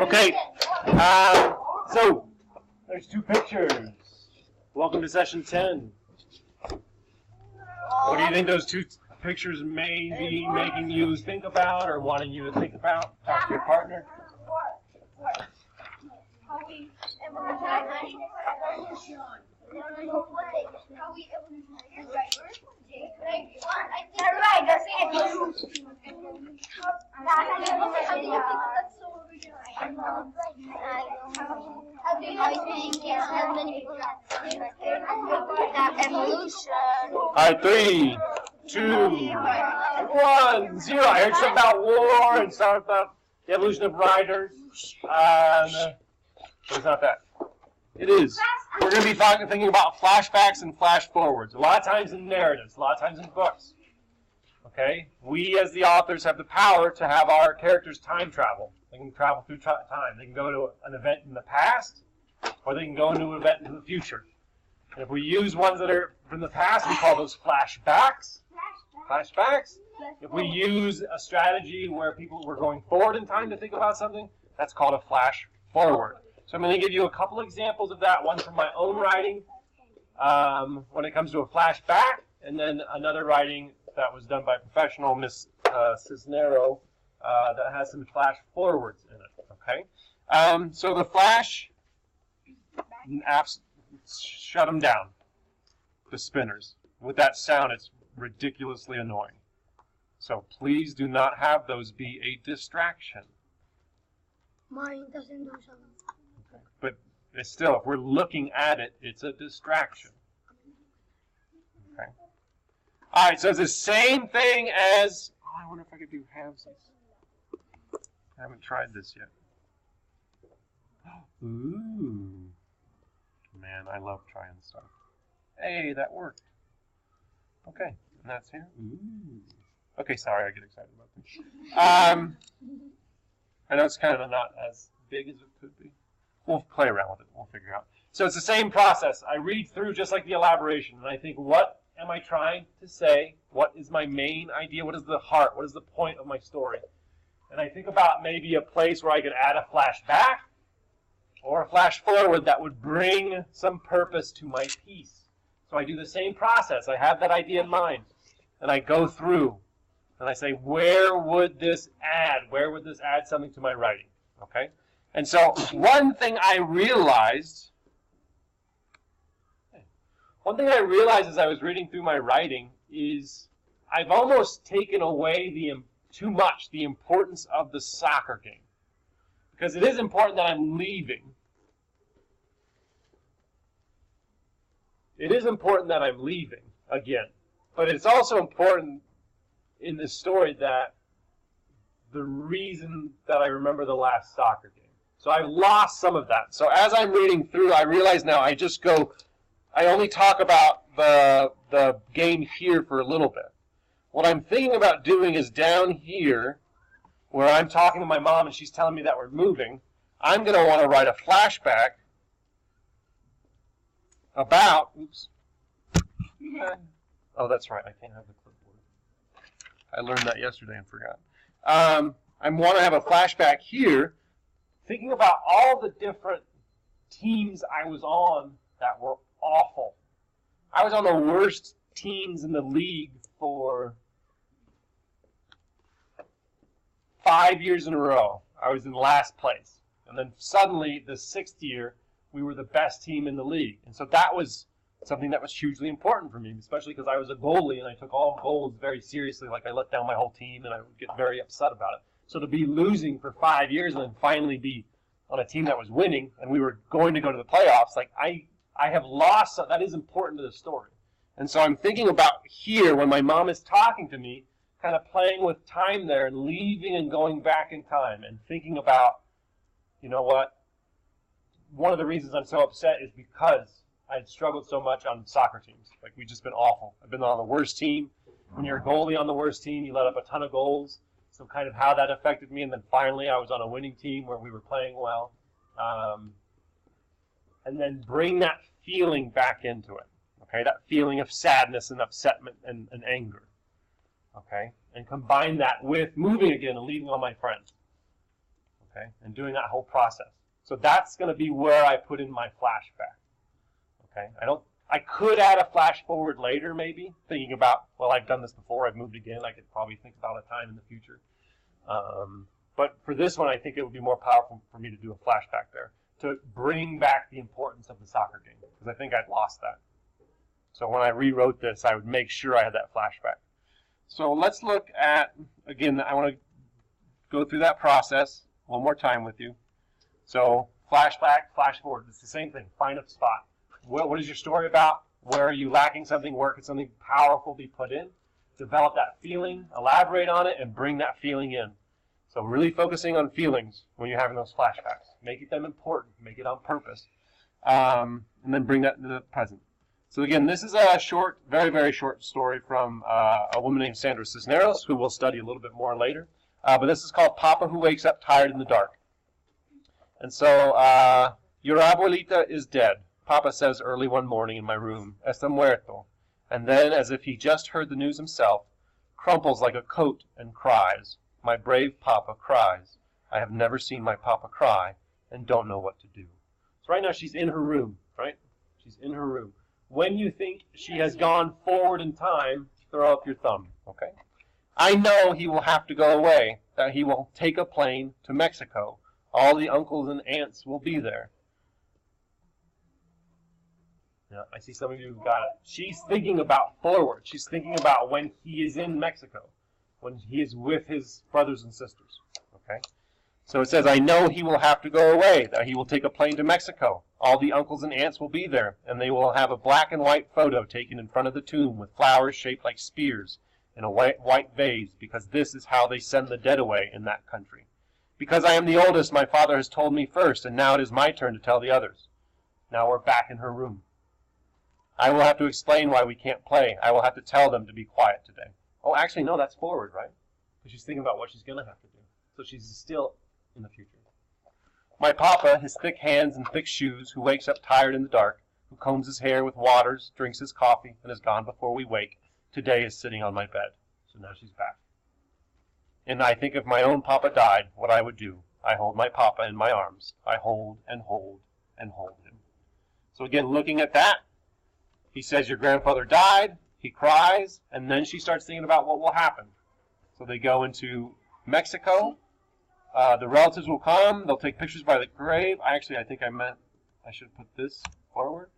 Okay, so there's two pictures. Welcome to session 10. What do you think those two pictures may be making you think about or wanting you to think about? Talk to your partner. Evolution. All right, 3, 2, 1, 0. I heard something about war and something about the evolution of riders. It's not that. It is. We're going to be thinking about flashbacks and flash forwards. A lot of times in narratives, a lot of times in books. Okay? We, as the authors, have the power to have our characters time travel. They can travel through time. They can go to an event in the past, or they can go into an event in the future. And if we use ones that are from the past, we call those flashbacks. Flashbacks. If we use a strategy where we're going forward in time to think about something, that's called a flash forward. So I'm going to give you a couple examples of that, one from my own writing when it comes to a flashback, and then another writing that was done by a professional, Miss Cisnero, that has some flash forwards in it. Okay, so the flash apps, shut them down, the spinners. With that sound, it's ridiculously annoying. So please do not have those be a distraction. Mine doesn't do something. Okay. But it's still, if we're looking at it, it's a distraction. Okay. All right, so it's the same thing as, I wonder if I could do halvesies. I haven't tried this yet. Ooh. Man, I love trying stuff. Hey, that worked. Okay, and that's here. Ooh. Okay, sorry, I get excited about this. I know it's kind of not as big as it could be. We'll play around with it. We'll figure it out. So it's the same process. I read through just like the elaboration, and I think, what am I trying to say? What is my main idea? What is the heart? What is the point of my story? And I think about maybe a place where I could add a flashback or a flash forward that would bring some purpose to my piece. So I do the same process. I have that idea in mind, and I go through, and I say, where would this add? Where would this add something to my writing? Okay? And so one thing I realized as I was reading through my writing is I've almost taken away too much the importance of the soccer game. Because it is important that I'm leaving. It is important that I'm leaving, again. But it's also important in this story that the reason that I remember the last soccer game. So I've lost some of that. So as I'm reading through, I realize now I only talk about the game here for a little bit. What I'm thinking about doing is down here, where I'm talking to my mom and she's telling me that we're moving, I'm going to want to write a flashback about, oops. Oh, that's right, I can't have the clipboard. I learned that yesterday and forgot. I want to have a flashback here, thinking about all the different teams I was on that were awful. I was on the worst teams in the league for 5 years in a row. I was in last place. And then suddenly, the 6th year, we were the best team in the league. And so that was something that was hugely important for me, especially because I was a goalie and I took all goals very seriously. Like, I let down my whole team and I would get very upset about it. So to be losing for 5 years and then finally be on a team that was winning and we were going to go to the playoffs, like, I have lost, that is important to the story. And so I'm thinking about here when my mom is talking to me, kind of playing with time there and leaving and going back in time and thinking about, you know what, one of the reasons I'm so upset is because I had struggled so much on soccer teams. Like, we've just been awful. I've been on the worst team. When you're a goalie on the worst team, you let up a ton of goals. So kind of how that affected me. And then finally I was on a winning team where we were playing well. And then bring that feeling back into it. Okay, that feeling of sadness and upsetment and anger. Okay, and combine that with moving again and leaving all my friends. okay, and doing that whole process. So that's going to be where I put in my flashback. Okay, I could add a flash forward later, maybe, thinking about, well, I've done this before, I've moved again, I could probably think about a time in the future. But for this one, I think it would be more powerful for me to do a flashback there, to bring back the importance of the soccer game, because I think I'd lost that. So when I rewrote this, I would make sure I had that flashback. So let's look at, again, I want to go through that process one more time with you. So flashback, flash forward, it's the same thing. Find a spot. What is your story about? Where are you lacking something? Where could something powerful be put in? Develop that feeling, elaborate on it, and bring that feeling in. So really focusing on feelings when you're having those flashbacks. Make them important. Make it on purpose. And then bring that into the present. So again, this is a short, very, very short story from a woman named Sandra Cisneros, who we'll study a little bit more later. But this is called Papa Who Wakes Up Tired in the Dark. And so, your abuelita is dead, Papa says early one morning in my room, está muerto. And then, as if he just heard the news himself, crumples like a coat and cries. My brave Papa cries. I have never seen my Papa cry and don't know what to do. So right now she's in her room, right? She's in her room. When you think she has gone forward in time, throw up your thumb, okay? I know he will have to go away, that he will take a plane to Mexico. All the uncles and aunts will be there. Yeah, I see some of you who got it. She's thinking about forward. She's thinking about when he is in Mexico, when he is with his brothers and sisters. Okay? So it says, I know he will have to go away, that he will take a plane to Mexico. All the uncles and aunts will be there, and they will have a black and white photo taken in front of the tomb with flowers shaped like spears in a white vase, because this is how they send the dead away in that country. Because I am the oldest, my father has told me first, and now it is my turn to tell the others. Now we're back in her room. I will have to explain why we can't play. I will have to tell them to be quiet today. Oh, actually, no, that's forward, right? Because she's thinking about what she's going to have to do. So she's still in the future. My papa, his thick hands and thick shoes, who wakes up tired in the dark, who combs his hair with waters, drinks his coffee, and is gone before we wake, today is sitting on my bed. So now she's back. And I think if my own papa died, what I would do. I hold my papa in my arms. I hold and hold and hold him. So again, looking at that, he says, your grandfather died, he cries, and then she starts thinking about what will happen. So they go into Mexico. The relatives will come. They'll take pictures by the grave. I think I should put this forward.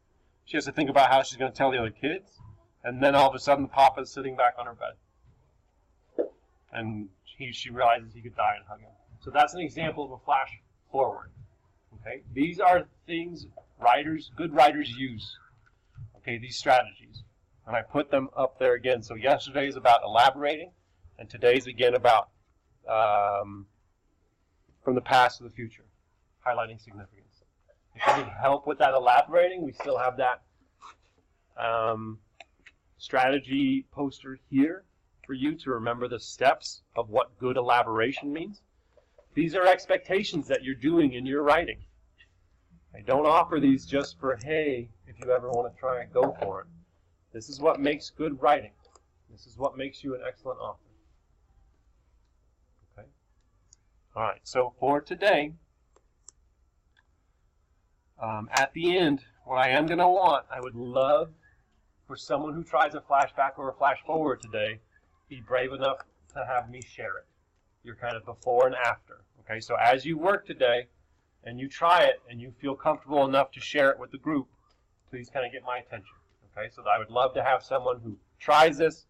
She has to think about how she's going to tell the other kids. And then all of a sudden, Papa's sitting back on her bed. And she realizes he could die and hug him. So that's an example of a flash forward. Okay, these are things good writers use. Okay, these strategies. And I put them up there again. So yesterday is about elaborating, and today's again about from the past to the future, highlighting significance. If you need help with that elaborating, we still have that strategy poster here for you to remember the steps of what good elaboration means. These are expectations that you're doing in your writing. I don't offer these just for, hey, if you ever want to try it, go for it. This is what makes good writing. This is what makes you an excellent author. Okay? All right, so for today, at the end, what I am going to want, I would love for someone who tries a flashback or a flash forward today, be brave enough to have me share it. Your kind of before and after. Okay, so as you work today, and you try it, and you feel comfortable enough to share it with the group, please kind of get my attention. Okay, so I would love to have someone who tries this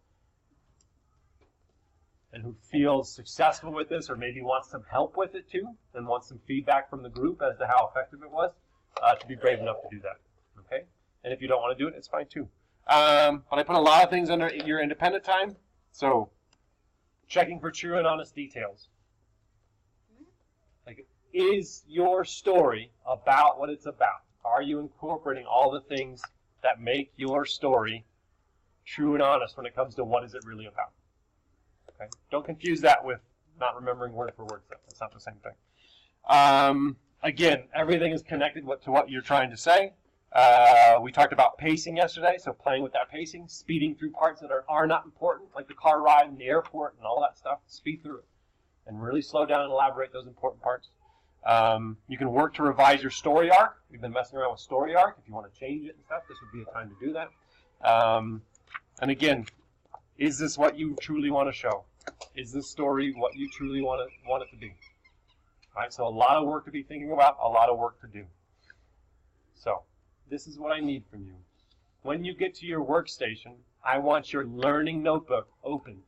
and who feels successful with this, or maybe wants some help with it too, and wants some feedback from the group as to how effective it was, to be brave enough to do that. Okay, and if you don't want to do it, it's fine too. But I put a lot of things under your independent time, so checking for true and honest details. Like, is your story about what it's about? Are you incorporating all the things that make your story true and honest when it comes to what is it really about? Okay? Don't confuse that with not remembering word for word stuff. That's not the same thing. Again, everything is connected to what you're trying to say. We talked about pacing yesterday, so playing with that pacing, speeding through parts that are not important, like the car ride and the airport and all that stuff. Speed through it and really slow down and elaborate those important parts. You can work to revise your story arc. We've been messing around with story arc. If you want to change it and stuff, this would be a time to do that. And again, is this what you truly want to show? Is this story what you truly want it to be? All right, so a lot of work to be thinking about, a lot of work to do. So this is what I need from you. When you get to your workstation, I want your learning notebook open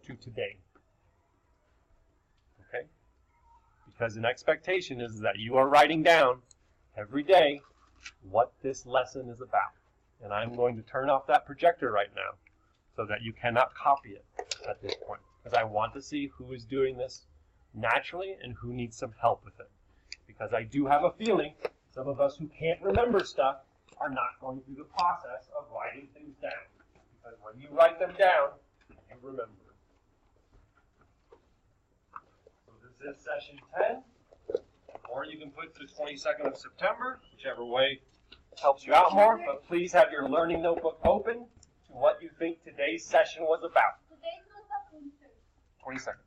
to today. Okay? Because an expectation is that you are writing down every day what this lesson is about. And I'm going to turn off that projector right now so that you cannot copy it at this point. Because I want to see who is doing this naturally and who needs some help with it. Because I do have a feeling some of us who can't remember stuff are not going through the process of writing things down. Because when you write them down, you remember. So this is session 10, or you can put the 22nd of September, whichever way helps you out more. But please have your learning notebook open to what you think today's session was about. Today's was the 22nd.